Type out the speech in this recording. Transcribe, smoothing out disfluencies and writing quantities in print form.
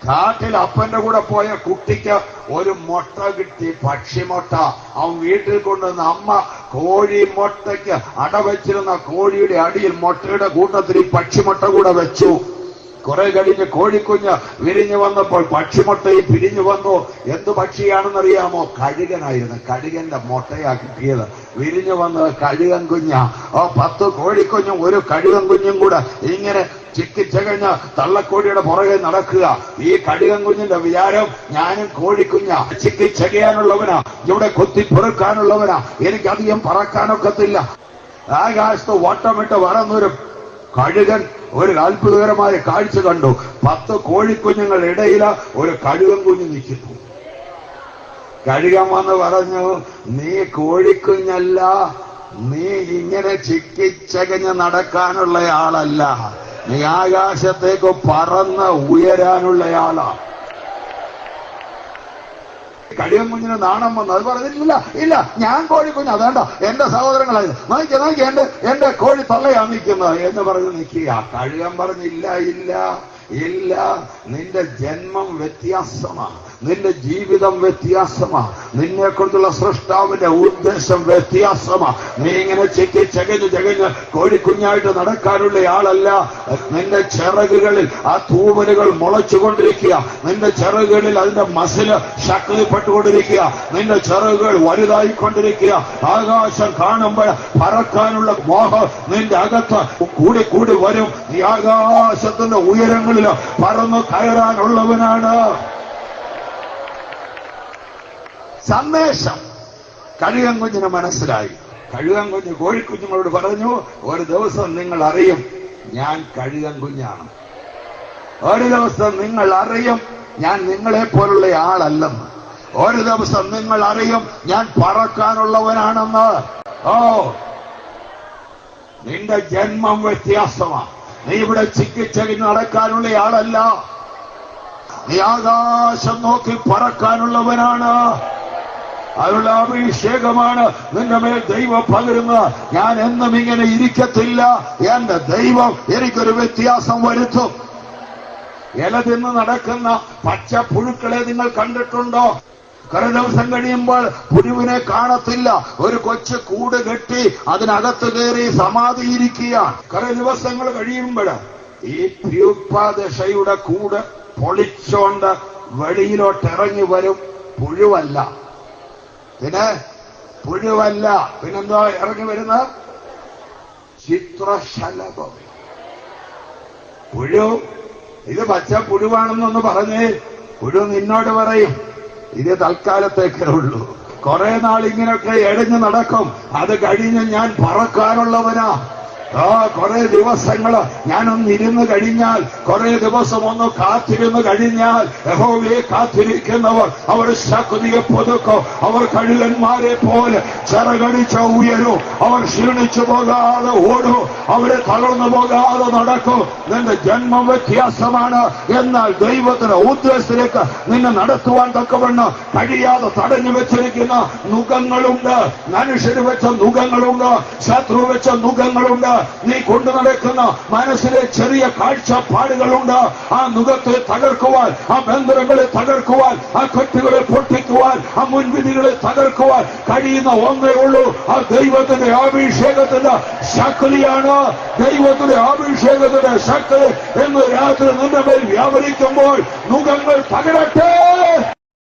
കാട്ടിൽ അപ്പന്റെ കൂടെ പോയ കുട്ടിക്ക് ഒരു മുട്ട കിട്ടി, പക്ഷിമുട്ട. അവൻ വീട്ടിൽ കൊണ്ടുവന്ന് അമ്മ കോഴി മുട്ടയ്ക്ക് അടവച്ചിരുന്ന കോഴിയുടെ അടിയിൽ മുട്ടയുടെ കൂട്ടത്തിൽ ഈ പക്ഷിമുട്ട കൂടെ വെച്ചു. കുറെ കഴിഞ്ഞ് കോഴിക്കുഞ്ഞ് വിരിഞ്ഞു വന്നപ്പോൾ പക്ഷിമുട്ടയും പിരിഞ്ഞു വന്നു. എന്ത് പക്ഷിയാണെന്നറിയാമോ? കഴുകനായിരുന്നു. കഴുകന്റെ മുട്ടയാ കിട്ടിയത്. വിരിഞ്ഞു വന്നത് കഴുകൻ കുഞ്ഞ. 10 കോഴിക്കുഞ്ഞും ഒരു കഴുകൻ കുഞ്ഞും കൂടെ ഇങ്ങനെ ചിക്കിച്ചകഞ്ഞ് തള്ളക്കോഴിയുടെ പുറകെ നടക്കുക. ഈ കഴുകൻ കുഞ്ഞിന്റെ വിചാരം, ഞാനും കോഴിക്കുഞ്ഞ, ചിക്കിച്ചകയാനുള്ളവനാ, ഇവിടെ കൊത്തിപ്പെറുക്കാനുള്ളവനാ, എനിക്കധികം പറക്കാനൊക്കത്തില്ല. ആകാശത്ത് വട്ടമിട്ട് പറന്നൊരു കഴുകൻ ഒരു അത്ഭുതകരമായ കാഴ്ച കണ്ടു. 10 കോഴിക്കുഞ്ഞുങ്ങളുടെ ഇടയിൽ ഒരു കഴുകൻ കുഞ്ഞ് നിൽക്കുന്നു. കഴുകൻ വന്ന് പറഞ്ഞു, നീ കോഴിക്കുഞ്ഞല്ല, നീ ഇങ്ങനെ ചിക്കിച്ചകഞ്ഞ് നടക്കാനുള്ള ആളല്ല, നീ ആകാശത്തേക്ക് പറന്ന് ഉയരാനുള്ളയാളാ. കഴുകൻ കുഞ്ഞിന് നാണം വന്നു. അത് പറഞ്ഞിട്ടില്ല, ഇല്ല ഞാൻ കോഴിക്കുഞ്ഞ്, അതാണ്ട എന്റെ സഹോദരങ്ങളായിരുന്നു, നോക്കി എന്റെ കോഴി തള്ളയാ നിൽക്കുന്നത് എന്ന് പറഞ്ഞ് നിൽക്കുക. കഴുകൻ പറഞ്ഞില്ല, ഇല്ല ഇല്ല, നിന്റെ ജന്മം വ്യത്യാസമാണ്, നിന്റെ ജീവിതം വ്യത്യാസമാണ്, നിന്നെ കൊണ്ടുള്ള സൃഷ്ടാവിന്റെ ഉദ്ദേശം വ്യത്യാസമാണ്. നീ ഇങ്ങനെ ചകഞ്ഞ് കോഴിക്കുഞ്ഞായിട്ട് നടക്കാനുള്ള ആളല്ല. നിന്റെ ചിറകുകളിൽ ആ തൂവലുകൾ മുളച്ചുകൊണ്ടിരിക്കുക, നിന്റെ ചിറകുകളിൽ അതിന്റെ മസില് ശക്തിപ്പെട്ടുകൊണ്ടിരിക്കുക, നിന്റെ ചിറകുകൾ വലുതായിക്കൊണ്ടിരിക്കുക. ആകാശം കാണുമ്പോൾ പറക്കാനുള്ള മോഹം നിന്റെ അകത്ത് കൂടി വരും. നീ ആകാശത്തിന്റെ ഉയരങ്ങളിൽ പറന്നു കയറാനുള്ളവനാണ്. സന്ദേശം കഴുകൻ കുഞ്ഞിന് മനസ്സിലായി. കഴുകൻ കുഞ്ഞ് കോഴിക്കുഞ്ഞുങ്ങളോട് പറഞ്ഞു, ഒരു ദിവസം നിങ്ങൾ അറിയും ഞാൻ കഴുകൻ കുഞ്ഞാണ്. ഒരു ദിവസം നിങ്ങൾ അറിയും ഞാൻ നിങ്ങളെ പോലുള്ള ആളല്ലെന്ന്. ഒരു ദിവസം നിങ്ങൾ അറിയും ഞാൻ പറക്കാനുള്ളവനാണെന്ന്. നിന്റെ ജന്മം വ്യത്യാസമാണ്. നീ ഇവിടെ ചിക്കിച്ചകിഞ്ഞ് നടക്കാനുള്ള ആളല്ല, നീ ആകാശം നോക്കി പറക്കാനുള്ളവനാണ്. അതിനുള്ള അഭിഷേകമാണ് നിന്റെ മേൽ ദൈവം പകരുന്നത്. ഞാൻ എന്നും ഇങ്ങനെ ഇരിക്കത്തില്ല, എന്റെ ദൈവം എനിക്കൊരു വ്യത്യാസം വരുത്തും. ഇല തിന്ന് നടക്കുന്ന പച്ച പുഴുക്കളെ നിങ്ങൾ കണ്ടിട്ടുണ്ടോ? കുറെ ദിവസം കഴിയുമ്പോൾ പുഴുവിനെ കാണത്തില്ല. ഒരു കൊച്ചു കൂട് കെട്ടി അതിനകത്ത് കയറി സമാധിയിരിക്കുകയാണ്. കുറെ ദിവസങ്ങൾ കഴിയുമ്പോൾ ഈ പ്യൂപ്പാദശയുടെ കൂട് പൊളിച്ചോണ്ട് വെളിയിലോട്ട് ഇറങ്ങി വരും. പുഴുവല്ല, പിന്നെ പുഴുവല്ല, പിന്നെന്തോ ഇറങ്ങി വരുന്ന ചിത്രശലഭം. പുഴു, ഇത് പച്ച പുഴുവാണെന്നൊന്ന് പറഞ്ഞേ, പുഴു നിന്നോട് പറയും ഇത് തൽക്കാലത്തേക്കേ ഉള്ളൂ, കുറെ നാൾ ഇങ്ങനെയൊക്കെ എഴഞ്ഞു നടക്കും, അത് കഴിഞ്ഞ് ഞാൻ പറക്കാനുള്ളവനാ. കുറെ ദിവസങ്ങള് ഞാനൊന്ന് ഇരുന്ന് കഴിഞ്ഞാൽ, കുറെ ദിവസം ഒന്ന് കാത്തിരുന്ന് കഴിഞ്ഞാൽ, യഹോവയെ കാത്തിരിക്കുന്നവർ അവർ ശക്തിയെ പുതുക്കും. അവർ കഴുകന്മാരെ പോലെ ചിറകടിച്ച ഉയരും. അവർ ക്ഷീണിച്ചു പോകാതെ ഓടും, അവരെ തളർന്നു പോകാതെ നടക്കും. നിന്റെ ജന്മം വ്യത്യാസമാണ്. എന്നാൽ ദൈവത്തിന്റെ ഉദ്ദേശത്തിലേക്ക് നിന്നെ നടത്തുവാൻ തക്കവണ്ണം കഴിയാതെ തടഞ്ഞു വെച്ചിരിക്കുന്ന നുകങ്ങളുണ്ട്. മനുഷ്യർ വെച്ച നുകങ്ങളുണ്ട്, ശത്രു വെച്ച നുകങ്ങളുണ്ട്. നീ കൊണ്ടു നടക്കുന്ന മനസ്സിലെ ചെറിയ കാഴ്ചപ്പാടുകളുണ്ട്. ആ നുകത്തെ തകർക്കുവാൻ, ആ ബന്ധനങ്ങളെ തകർക്കുവാൻ, ആ കെട്ടുകളെ പൊട്ടിക്കുവാൻ, ആ മുൻവിധികളെ തകർക്കുവാൻ കഴിയുന്ന ഒന്നേ ഉള്ളൂ. ആ ദൈവത്തിന്റെ അഭിഷേകത്തിന്റെ ശക്തിയാണ്. ദൈവത്തിന്റെ അഭിഷേകത്തിന്റെ ശക്തി എന്ന് രാത്രി നിന്റെ മേൽ വ്യാപരിക്കുമ്പോൾ നുകങ്ങൾ തകരട്ടെ.